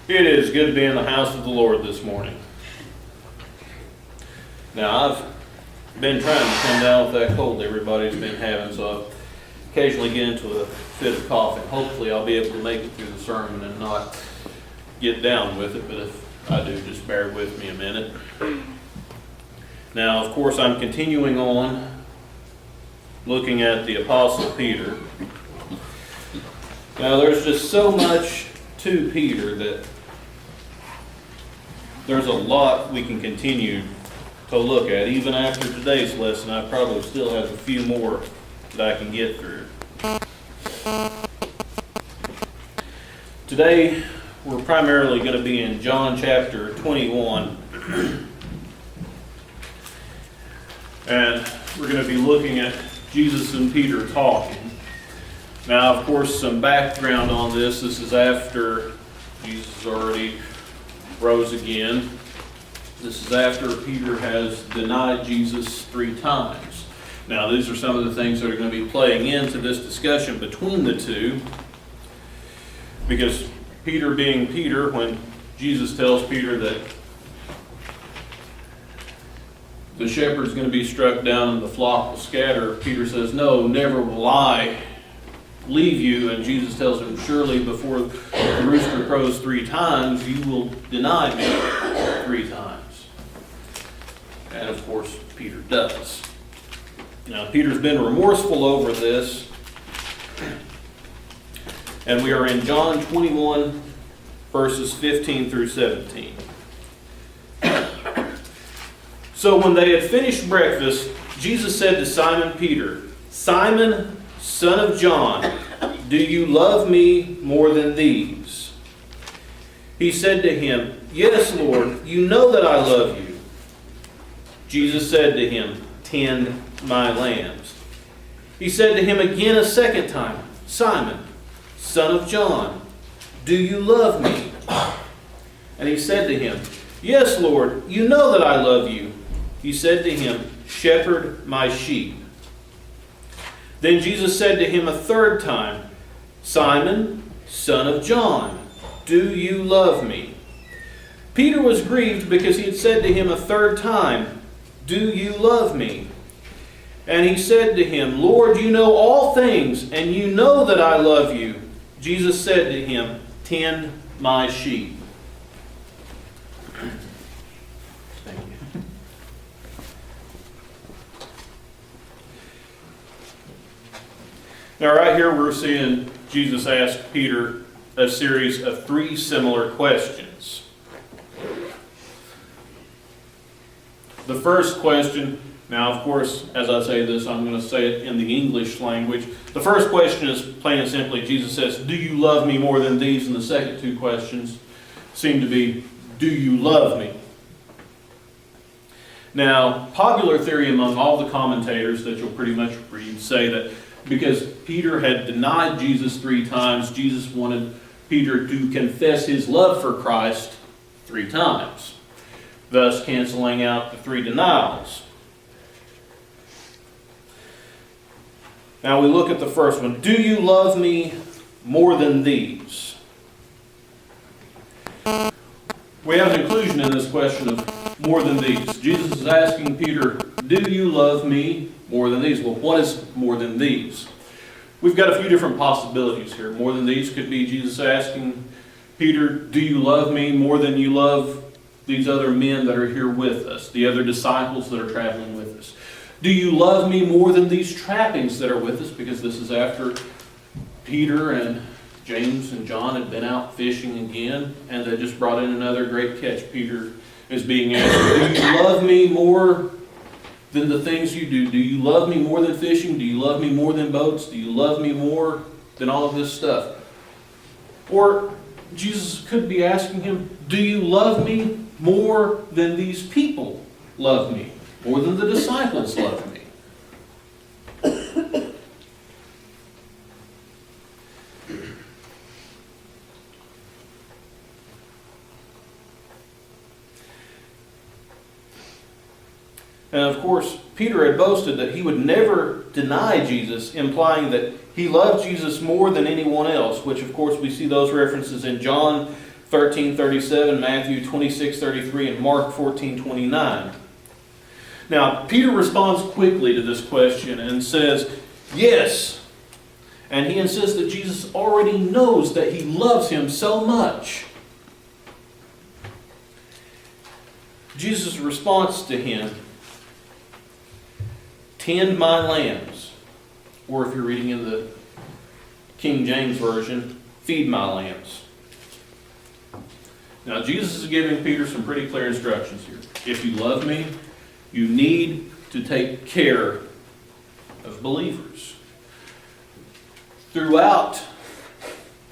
It is good to be in the house of the Lord this morning. Now, I've been trying to come down with that cold everybody's been having, so I occasionally get into a fit of coughing. Hopefully, I'll be able to make it through the sermon and not get down with it, but if I do, just bear with me a minute. Now, of course, I'm continuing on looking at the Apostle Peter. Now, there's just so much to Peter that there's a lot we can continue to look at. Even after today's lesson, I probably still have a few more that I can get through. Today, we're primarily going to be in John chapter 21. And we're going to be looking at Jesus and Peter talking. Now, of course, some background on this. This is after Jesus already rose again. This is after Peter has denied Jesus 3 times. Now, these are some of the things that are going to be playing into this discussion between the two. Because Peter being Peter, when Jesus tells Peter that the shepherd's going to be struck down and the flock will scatter, Peter says, "No, never will I leave you." And Jesus tells him, "Surely before the rooster crows 3 times, you will deny me 3 times. And of course, Peter does. Now, Peter's been remorseful over this. And we are in John 21, verses 15 through 17. So when they had finished breakfast, Jesus said to Simon Peter, "Simon, son of John, do you love me more than these?" He said to him, "Yes, Lord, you know that I love you." Jesus said to him, "Tend my lambs." He said to him again a second time, "Simon, son of John, do you love me?" And he said to him, "Yes, Lord, you know that I love you." He said to him, "Shepherd my sheep." Then Jesus said to him a third time, "Simon, son of John, do you love me?" Peter was grieved because he had said to him a third time, "Do you love me?" And he said to him, "Lord, you know all things, and you know that I love you." Jesus said to him, "Tend my sheep." Thank you. Now, right here we're seeing Jesus ask Peter a series of 3 similar questions. The first question, now of course, as I say this, I'm going to say it in the English language. The first question is plain and simply, Jesus says, "Do you love me more than these?" And the second 2 questions seem to be, "Do you love me?" Now, popular theory among all the commentators that you'll pretty much read say that because Peter had denied Jesus 3 times, Jesus wanted Peter to confess his love for Christ 3 times, thus canceling out the 3 denials. Now we look at the first one. Do you love me more than these? We have an inclusion in this question of more than these. Jesus is asking Peter, do you love me more than these? Well, what is more than these? We've got a few different possibilities here. More than these could be Jesus asking Peter, do you love me more than you love these other men that are here with us, the other disciples that are traveling with us? Do you love me more than these trappings that are with us? Because this is after Peter and James and John had been out fishing again, and they just brought in another great catch. Peter is being asked, do you love me more than the things you do? Do you love me more than fishing? Do you love me more than boats? Do you love me more than all of this stuff? Or Jesus could be asking him, do you love me more than these people love me? More than the disciples love me? And of course, Peter had boasted that he would never deny Jesus, implying that he loved Jesus more than anyone else, which of course we see those references in John 13:37, Matthew 26:33, and Mark 14:29. Now, Peter responds quickly to this question and says, yes. And he insists that Jesus already knows that he loves him so much. Jesus' response to him, tend my lambs. Or if you're reading in the King James Version, feed my lambs. Now, Jesus is giving Peter some pretty clear instructions here. If you love me, you need to take care of believers. Throughout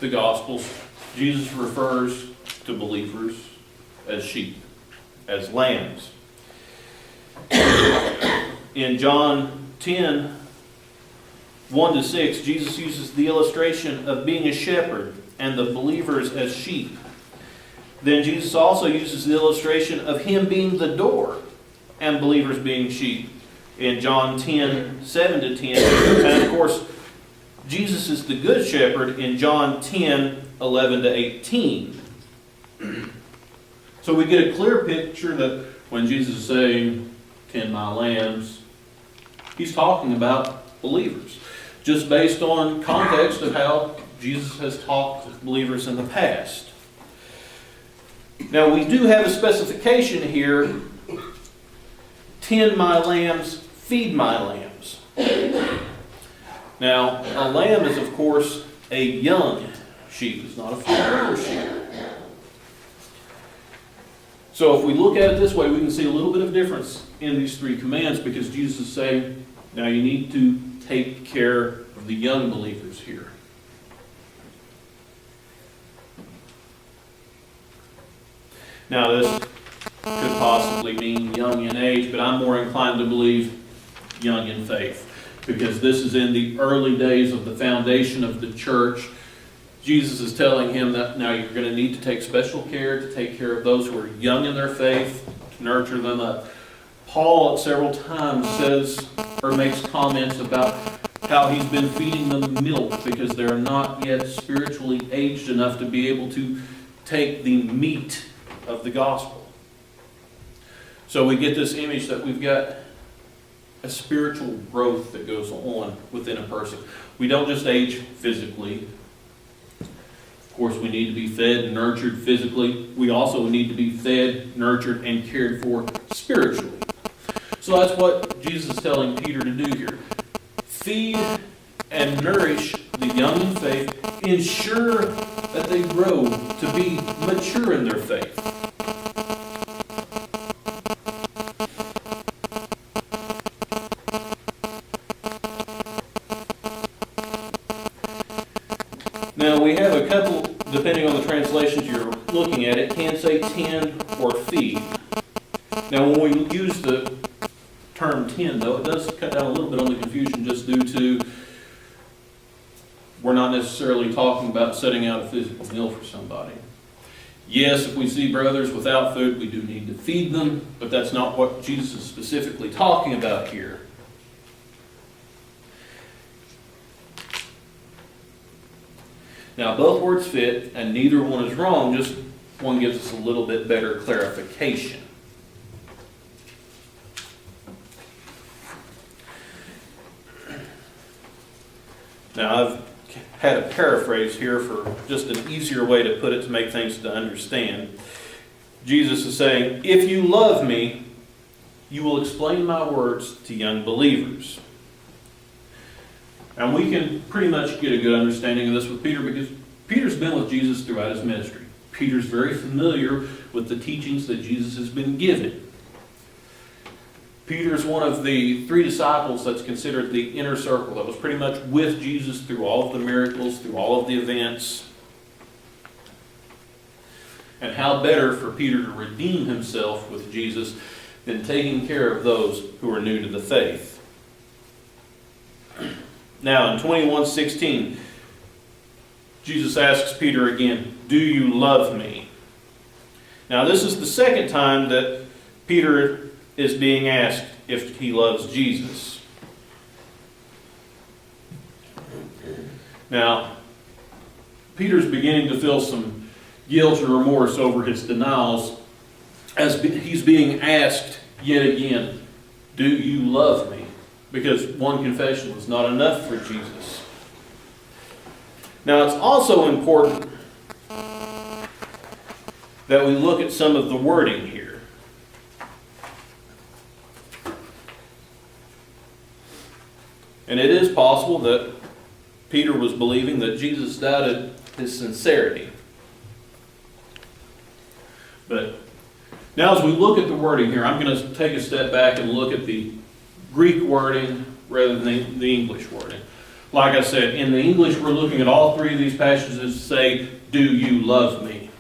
the Gospels, Jesus refers to believers as sheep, as lambs. In John 10, 1-6, Jesus uses the illustration of being a shepherd and the believers as sheep. Then Jesus also uses the illustration of him being the door and believers being sheep in John 10, 7-10. And of course, Jesus is the good shepherd in John 10, 11-18. So we get a clear picture that when Jesus is saying, tend my lambs, he's talking about believers. Just based on context of how Jesus has talked with believers in the past. Now we do have a specification here, tend my lambs, feed my lambs. Now, a lamb is, of course, a young sheep. It's not a full-grown sheep. So if we look at it this way, we can see a little bit of difference in these three commands because Jesus is saying, now you need to take care of the young believers here. Now this could possibly mean young in age, but I'm more inclined to believe young in faith. Because this is in the early days of the foundation of the church. Jesus is telling him that now you're going to need to take special care to take care of those who are young in their faith, to nurture them up. Paul several times says or makes comments about how he's been feeding them milk because they're not yet spiritually aged enough to be able to take the meat of the gospel. So we get this image that we've got a spiritual growth that goes on within a person. We don't just age physically. Of course, we need to be fed and nurtured physically. We also need to be fed, nurtured, and cared for spiritually. So that's what Jesus is telling Peter to do here. Feed and nourish the young in faith. Ensure that they grow to be mature in their faith. Now we have a couple, depending on the translations you're looking at, it can say tend or feed. Now when we use the term tend, though, it does cut down a little bit on the confusion just due to we're not necessarily talking about setting out a physical meal for somebody. Yes, if we see brothers without food, we do need to feed them, but that's not what Jesus is specifically talking about here. Now, both words fit, and neither one is wrong, just one gives us a little bit better clarification. Now, I've had a paraphrase here for just an easier way to put it to make things to understand. Jesus is saying, if you love me, you will explain my words to young believers. And we can pretty much get a good understanding of this with Peter because Peter's been with Jesus throughout his ministry. Peter's very familiar with the teachings that Jesus has been given. Peter's one of the three disciples that's considered the inner circle that was pretty much with Jesus through all of the miracles, through all of the events. And how better for Peter to redeem himself with Jesus than taking care of those who are new to the faith. Now in 21:16, Jesus asks Peter again, do you love me? Now this is the second time that Peter is being asked if he loves Jesus. Now, Peter's beginning to feel some guilt and remorse over his denials as he's being asked yet again, do you love me? Because one confession was not enough for Jesus. Now it's also important that we look at some of the wording here. And it is possible that Peter was believing that Jesus doubted his sincerity. But now as we look at the wording here, I'm going to take a step back and look at the Greek wording rather than the English wording. Like I said, in the English we're looking at all three of these passages to say, do you love me?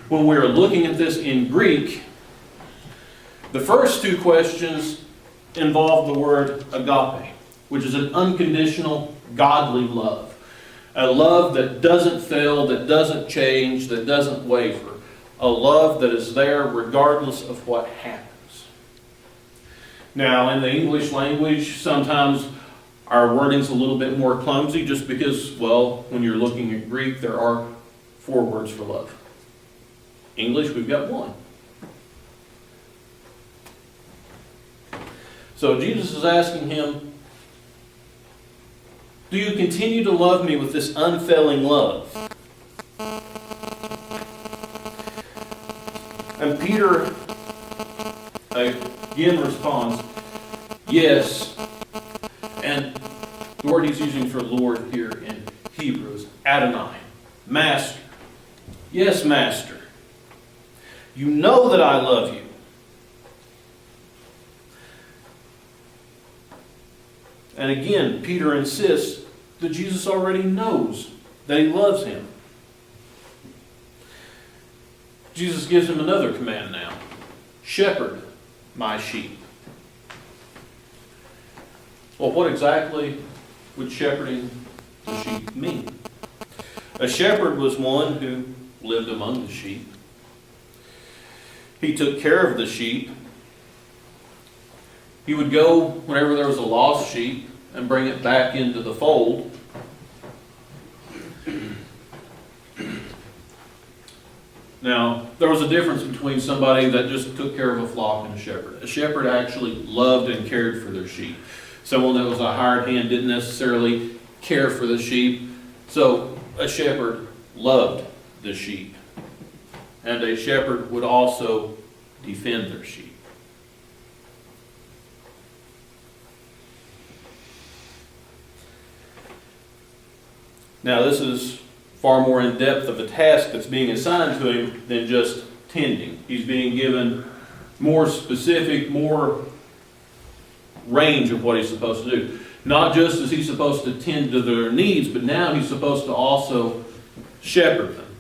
When we're looking at this in Greek, the first two questions involve the word agape, which is an unconditional, godly love. A love that doesn't fail, that doesn't change, that doesn't waver. A love that is there regardless of what happens. Now, in the English language, sometimes our wording's a little bit more clumsy just because, well, when you're looking at Greek, there are 4 words for love. English, we've got 1. So Jesus is asking him, do you continue to love me with this unfailing love? And Peter again responds, yes. And the word he's using for Lord here in Hebrew is Adonai, Master. Yes, Master. You know that I love you. And again, Peter insists that Jesus already knows that he loves him. Jesus gives him another command now. Shepherd my sheep. Well, what exactly would shepherding the sheep mean? A shepherd was one who lived among the sheep. He took care of the sheep. He would go whenever there was a lost sheep and bring it back into the fold. Now, there was a difference between somebody that just took care of a flock and a shepherd. A shepherd actually loved and cared for their sheep. Someone that was a hired hand didn't necessarily care for the sheep. So a shepherd loved the sheep. And a shepherd would also defend their sheep. Now this is far more in depth of a task that's being assigned to him than just tending. He's being given more specific, more range of what he's supposed to do. Not just is he supposed to tend to their needs, but now he's supposed to also shepherd them,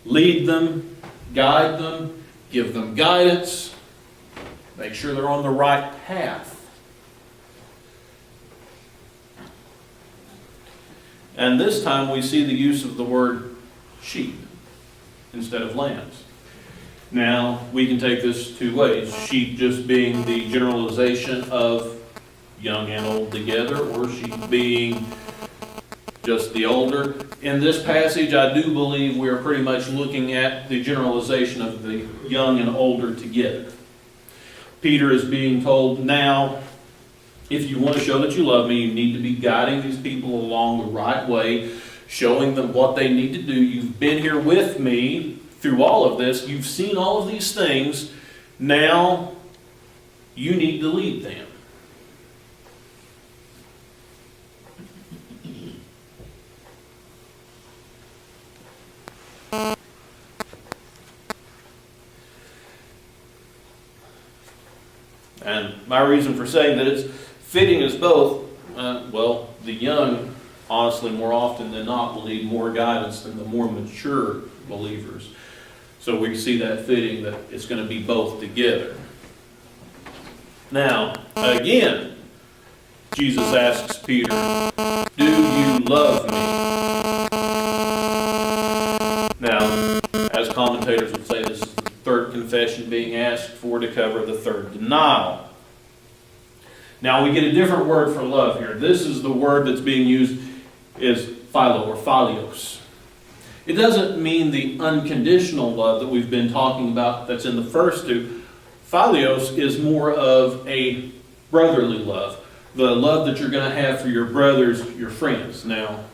lead them, guide them, give them guidance, make sure they're on the right path. And this time we see the use of the word sheep instead of lambs. Now, we can take this 2 ways. Sheep just being the generalization of young and old together, or sheep being just the older. In this passage, I do believe we are pretty much looking at the generalization of the young and older together. Peter is being told now, if you want to show that you love me, you need to be guiding these people along the right way, showing them what they need to do. You've been here with me through all of this. You've seen all of these things. Now, you need to lead them. And my reason for saying that it's fitting is both, the young, honestly, more often than not, will need more guidance than the more mature believers. So we see that fitting that it's going to be both together. Now, again, Jesus asks Peter, do you love me? Now, as commentators would say, this is the third confession being asked for to cover the third denial. Now we get a different word for love here. This is the word that's being used is philo or philios. It doesn't mean the unconditional love that we've been talking about that's in the first two. Philios is more of a brotherly love. The love that you're going to have for your brothers, your friends. Now,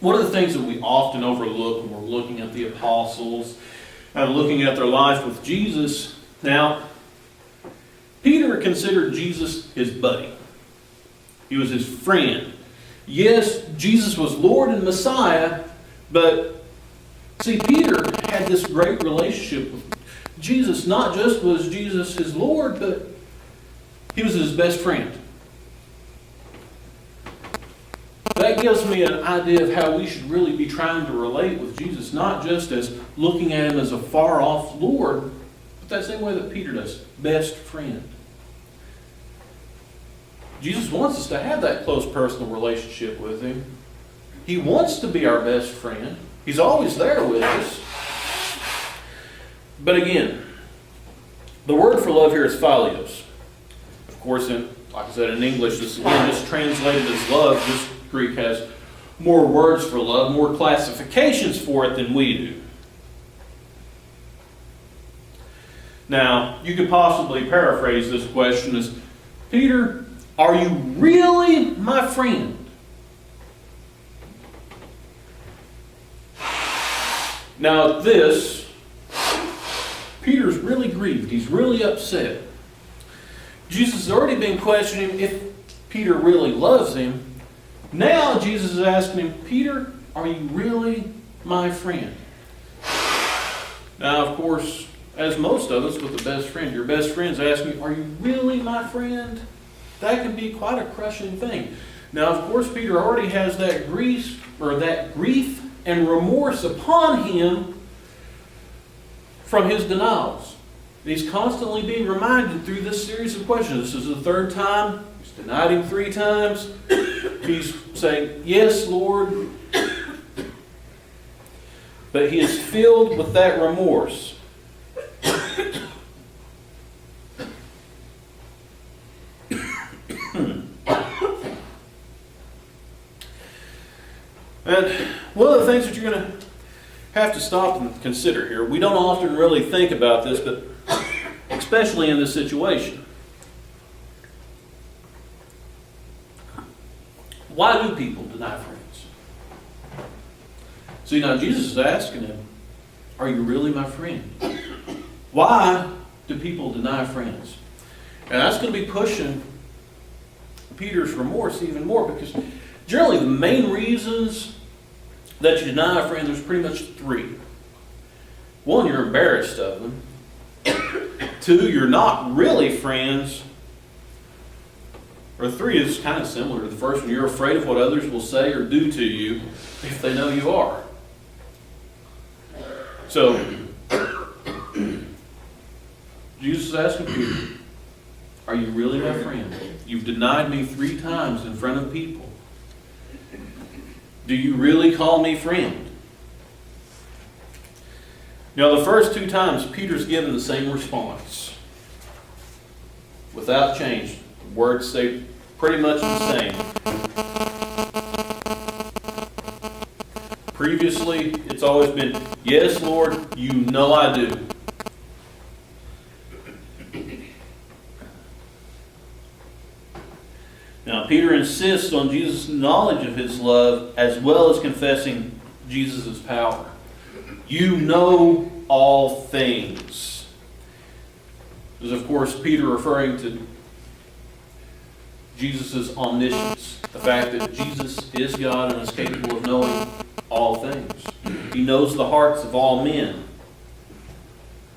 one of the things that we often overlook when we're looking at the apostles and looking at their life with Jesus, now, Peter considered Jesus his buddy. He was his friend. Yes, Jesus was Lord and Messiah, but see, Peter had this great relationship with Jesus. Not just was Jesus his Lord, but he was his best friend. That gives me an idea of how we should really be trying to relate with Jesus, not just as looking at him as a far-off Lord, but that same way that Peter does, best friend. Jesus wants us to have that close personal relationship with him. He wants to be our best friend. He's always there with us. But again, the word for love here is philios. Of course, like I said, in English, this again is translated as love. This Greek has more words for love, more classifications for it than we do. Now, you could possibly paraphrase this question as, Peter, are you really my friend? Now, this, Peter's really grieved. He's really upset. Jesus has already been questioning if Peter really loves him. Now Jesus is asking him, Peter, are you really my friend? Now, of course, as most of us with a best friend, your best friend's asking you, are you really my friend? That can be quite a crushing thing. Now, of course, Peter already has that grief and remorse upon him from his denials. He's constantly being reminded through this series of questions. This is the third time. He's denied him 3 times. He's saying, yes, Lord. But he is filled with that remorse. And one of the things that you're going to have to stop and consider here, we don't often really think about this, but especially in this situation. Why do people deny friends? See, now Jesus is asking him, are you really my friend? Why do people deny friends? And that's going to be pushing Peter's remorse even more, because generally the main reasons that you deny a friend, there's pretty much 3. 1, you're embarrassed of them. 2, you're not really friends. Or 3 is kind of similar to the first one. You're afraid of what others will say or do to you if they know you are. So, Jesus is asking Peter, are you really my friend? You've denied me 3 times in front of people. Do you really call me friend? Now, the first 2 times, Peter's given the same response. Without change. The words stay pretty much the same. Previously, it's always been, yes, Lord, you know I do. Now, Peter insists on Jesus' knowledge of his love as well as confessing Jesus' power. You know all things. This is, of course, Peter referring to Jesus' omniscience. The fact that Jesus is God and is capable of knowing all things. He knows the hearts of all men.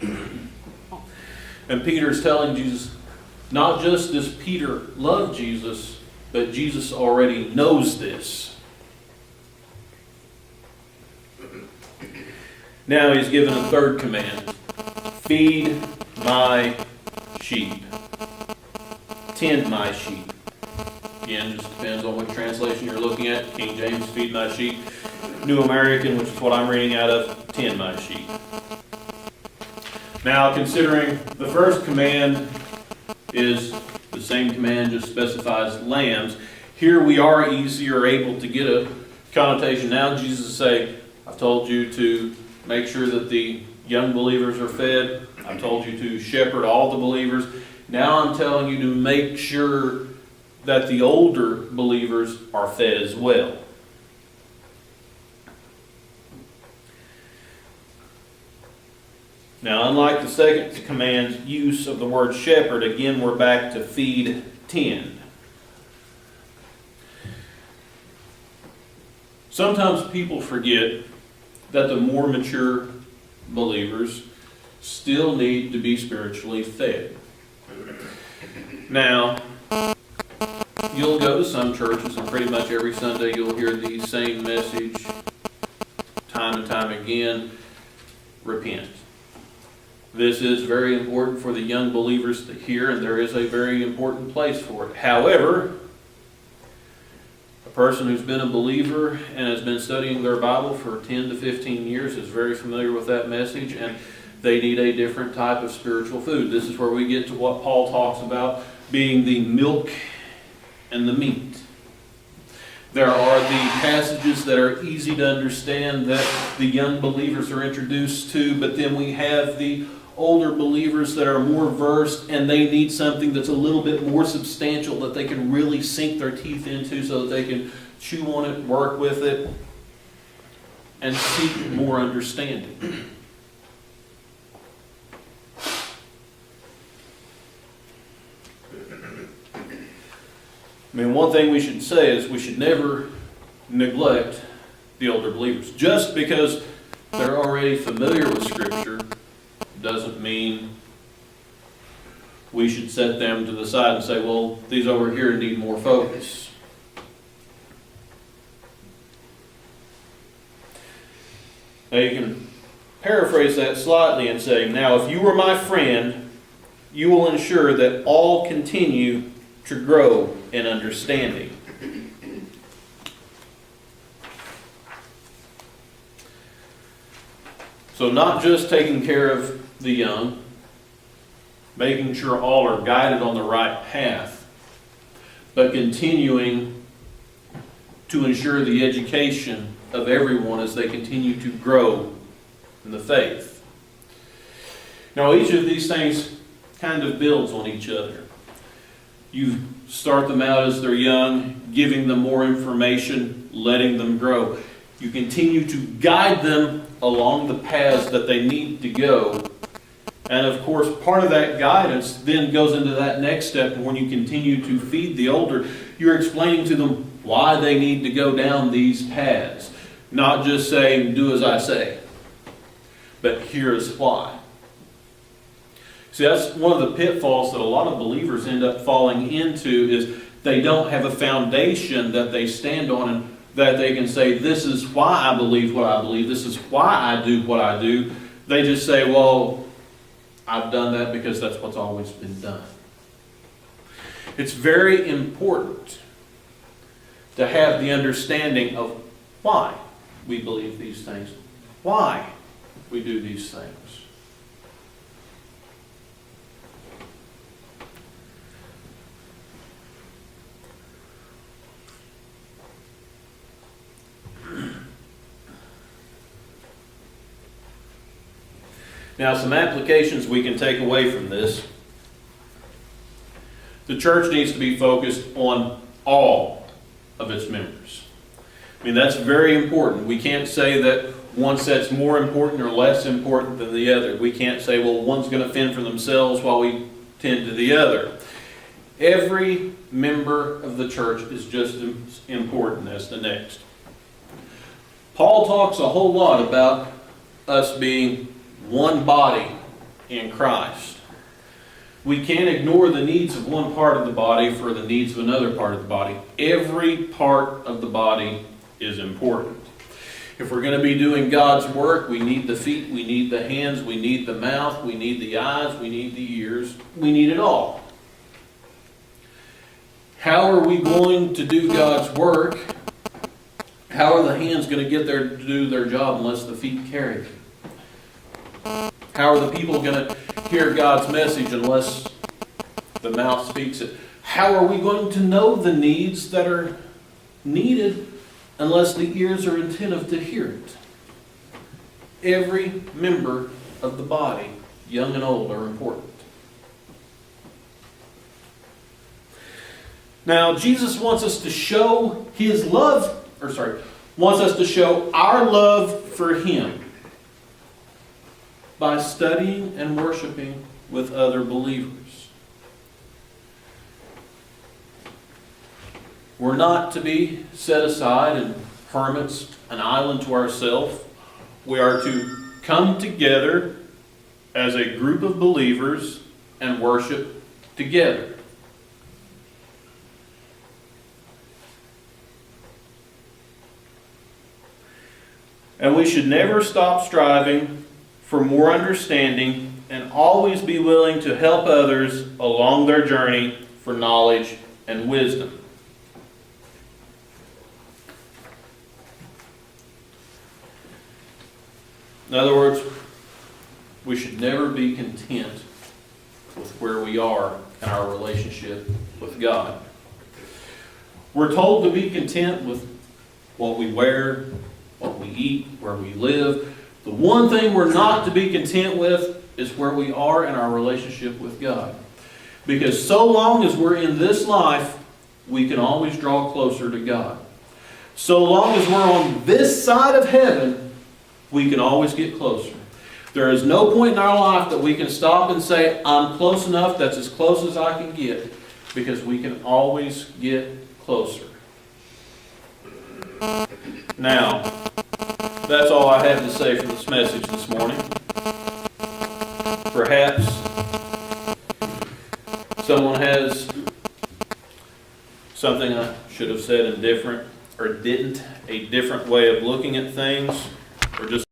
And Peter is telling Jesus, not just does Peter love Jesus, but Jesus already knows this. Now he's given a third command. Feed my sheep. Tend my sheep. Again, just depends on what translation you're looking at. King James, feed my sheep. New American, which is what I'm reading out of, tend my sheep. Now, considering the first command is the same command, just specifies lambs. Here we are easier able to get a connotation. Now Jesus is saying, I've told you to make sure that the young believers are fed. I've told you to shepherd all the believers. Now I'm telling you to make sure that the older believers are fed as well. Now, unlike the second command's use of the word shepherd, again we're back to feed, tend. Sometimes people forget that the more mature believers still need to be spiritually fed. Now, you'll go to some churches, and pretty much every Sunday you'll hear the same message time and time again: repent. This is very important for the young believers to hear, and there is a very important place for it. However, a person who's been a believer and has been studying their Bible for 10 to 15 years is very familiar with that message, and they need a different type of spiritual food. This is where we get to what Paul talks about being the milk and the meat. There are the passages that are easy to understand that the young believers are introduced to, but then we have the older believers that are more versed, and they need something that's a little bit more substantial that they can really sink their teeth into so that they can chew on it, work with it, and seek more understanding. I mean, one thing we should say is we should never neglect the older believers. Just because they're already familiar with Scripture doesn't mean we should set them to the side and say, well, these over here need more focus. Now you can paraphrase that slightly and say, now if you were my friend, you will ensure that all continue to grow in understanding. So not just taking care of the young, making sure all are guided on the right path, but continuing to ensure the education of everyone as they continue to grow in the faith. Now each of these things kind of builds on each other. You start them out as they're young, giving them more information, letting them grow. You continue to guide them along the paths that they need to go. And of course, part of that guidance then goes into that next step when you continue to feed the older. You're explaining to them why they need to go down these paths. Not just saying, do as I say, but here's why. See, that's one of the pitfalls that a lot of believers end up falling into, is they don't have a foundation that they stand on and that they can say, this is why I believe what I believe, this is why I do what I do. They just say, well, I've done that because that's what's always been done. It's very important to have the understanding of why we believe these things, why we do these things. Now, some applications we can take away from this. The church needs to be focused on all of its members. I mean, that's very important. We can't say that one set's more important or less important than the other. We can't say, well, one's going to fend for themselves while we tend to the other. Every member of the church is just as important as the next. Paul talks a whole lot about us being one body in Christ. We can't ignore the needs of one part of the body for the needs of another part of the body. Every part of the body is important. If we're going to be doing God's work, we need the feet, we need the hands, we need the mouth, we need the eyes, we need the ears. We need it all. How are we going to do God's work? How are the hands going to get there to do their job unless the feet carry it? How are the people going to hear God's message unless the mouth speaks it? How are we going to know the needs that are needed unless the ears are attentive to hear it? every member of the body, young and old, are important. Now, Jesus wants us to show His love, wants us to show our love for Him by studying and worshiping with other believers. We're not to be set aside and hermits, an island to ourselves. We are to come together as a group of believers and worship together. And we should never stop striving for more understanding and always be willing to help others along their journey for knowledge and wisdom. In other words, we should never be content with where we are in our relationship with God. We're told to be content with what we wear, what we eat, where we live. The one thing we're not to be content with is where we are in our relationship with God. Because so long as we're in this life, we can always draw closer to God. So long as we're on this side of heaven, we can always get closer. There is no point in our life that we can stop and say, I'm close enough, that's as close as I can get, because we can always get closer. Now, that's all I have to say for this message this morning. Perhaps someone has something I should have said in different, or didn't, a different way of looking at things, or just